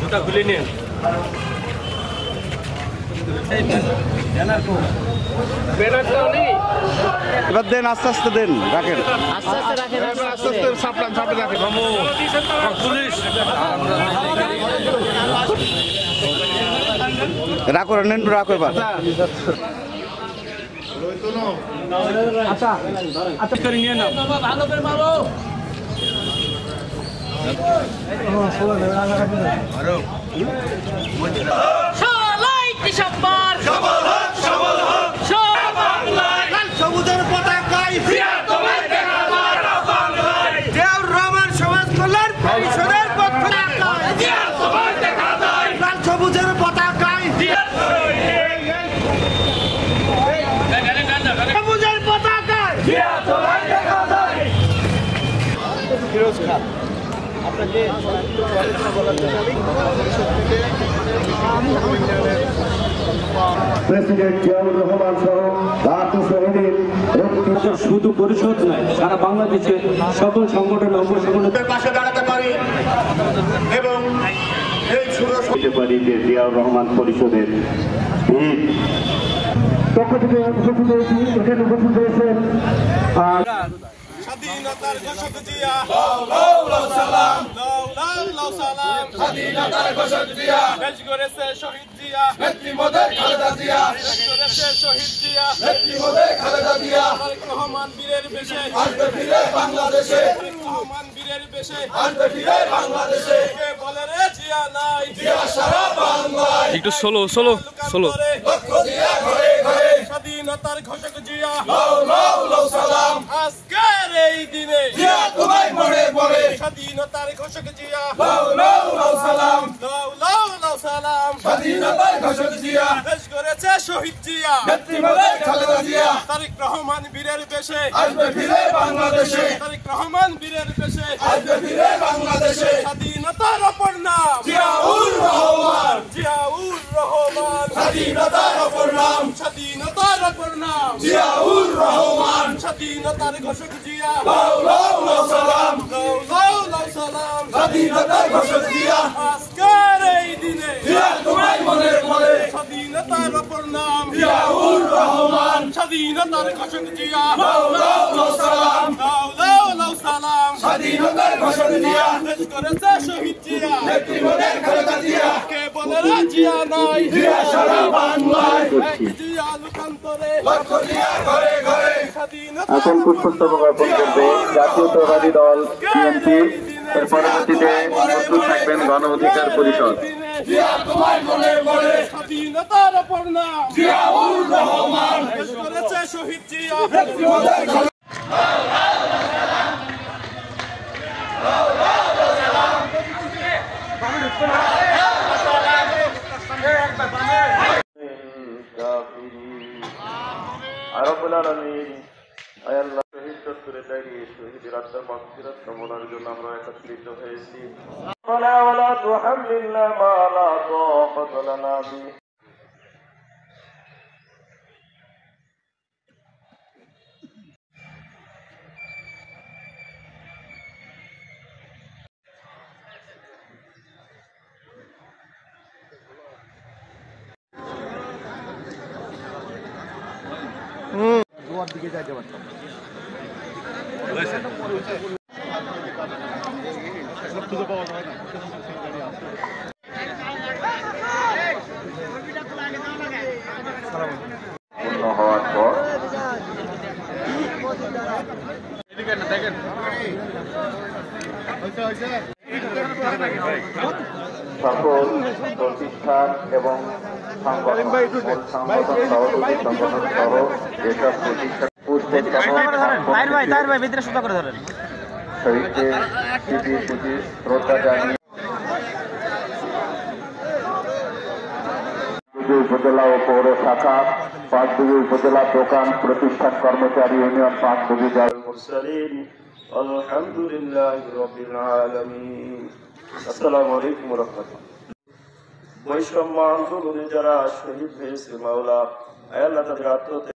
জুতা খুলে নিন। এবার দেন, আস্তে আস্তে দেন, রাখেন রাখো, নেন রাখো এবার। আচ্ছা আচ্ছা করে নিয়ে নাও। ভালো করে মারো। শালাই ডিসেম্বর সবল হোক, সবল হোক, সব বাংলায় লাল সবুজের পতাকায় জিয়া তোমায় দেখা দাও বাংলায়। জিয়াউর রহমান সমাজ কল্যাণ পরিষদের পক্ষ থেকে জিয়া তোমায় দেখা দাও লাল সবুজের পতাকায় জিয়া সবুজের পতাকায় জিয়া তোমায় দেখা দাও। ফিরোজ খান আপনাকে প্রেসিডেন্ট জিয়াউর রহমান সহ জাতীয় শহীদের শুধু পরিষদ নয়, সারা বাংলাদেশের সকল সংগঠন অঙ্গসংগঠনের পাশে দাঁড়াতে পারি এবং এই শুরু পারি যে জিয়াউর রহমান পরিষদের পক্ষ থেকে উপস্থিত হয়েছি। এখানে উপস্থিত হয়েছেন স্বাধীনতার ঘোষক জিয়া, লাউ লাউ লাউ সালাম, লাউ লাউ লাউ সালাম। স্বাধীনতার ঘোষক জিয়া, দেশ গড়েছে শহীদ জিয়া, নেত্রী মোদের খালেদা জিয়া, দেশ গড়েছে শহীদ জিয়া, নেত্রী মোদের খালেদা জিয়া। তারেক রহমান বীরের বেশে আসবে ফিরে বাংলাদেশে, তারেক রহমান বীরের বেশে আসবে ফিরে বাংলাদেশে। কে বলে রে জিয়া নাই, জিয়া সারা বাংলায়। একটু সোলো সোলো সোলো লক্ষ জিয়া ঘরে ঘরে। স্বাধীনতার ঘোষক জিয়া, লাউ লাউ লাউ সালাম। আজকের এই দিনে জিয়া তোমায় মনে পড়ে, স্বাধীনতার ঘোষক জিয়া, লাউ লাউ লাউ সালাম, লাউ লাউ লাউ সালাম। স্বাধীনতার ঘোষক জিয়া, দেশ গড়েছে শহীদ জিয়া, নেত্রী মোদের খালেদা জিয়া, তারেক রহমান বীরের বেশে আসবে ফিরে বাংলাদেশে, তারেক রহমান বীরের বেশে আসবে ফিরে বাংলাদেশে। স্বাধীনতার অপর নাম জিয়াউর রহমান, জিয়াউর রহমান। স্বাধীনতার অপর নাম, স্বাধীনতার অপর নাম জিয়াউর রহমান। স্বাধীনতার ঘোষক জিয়া, লাউ লাউ লাউ সালাম, লাউ লাউ লাউ সালাম। স্বাধীনতার ঘোষক জিয়া, আজকের এই দিনে জিয়া তোমায় মনে পড়ে, স্বাধীনতার অপর নাম জিয়াউর রহমান। স্বাধীনতার ঘোষক জিয়া, লাউ লাউ লাউ সালাম, লাউ লাউ লাউ সালাম। স্বাধীনতার ঘোষক জিয়া, দেশ করেছে শহীদ জিয়া, নেত্রী মোদের খালেদা জিয়া। কে বলে রে জিয়া নাই, জিয়া সারা বাংলায়। জিয়া লোকান্তরে লক্ষ জিয়া ঘরে ঘরে। এখন পুষ্পস্তবক অর্পণ করবে জাতীয়তাবাদী দল বিএনপি। এর পরবর্তীতে প্রস্তুত থাকবেন গণ অধিকার পরিষদ। স্বাধীনতার অপর নাম জিয়াউর রহমান, দেশ করেছে শহীদ জিয়া। রব্বুল আলামিন, আয় আল্লাহ, শহীদ চত্বরে দাঁড়িয়ে শহীদের আত্মার মাগফিরাত কামনার জন্য আমরা একত্রিত হয়েছি। ওয়ালা তুহাম্মিলনা মা লা তাকাতা লানা বিহি। গোয়ার দিকে যাইতে পারতাম। পূর্ণ হওয়ার পর সকল প্রতিষ্ঠান এবং সংগঠন সহ যেসব প্রতিষ্ঠান শহীদদের প্রতি শ্রদ্ধা জানিয়ে উপজেলা ও পৌর শাখা, পাঁচবিবি উপজেলা দোকান প্রতিষ্ঠান কর্মচারী ইউনিয়ন পাঁচবিবি আলহামদুলিল্লাহ রাব্বিল আলামিন। আসসালামু আলাইকুম ওয়া রাহমাতুল্লাহ। বৈষম্য আন্দোলনে যারা শহীদ হয়েছে মাওলা, আল্লাহ তাদের আত্মত্যাগ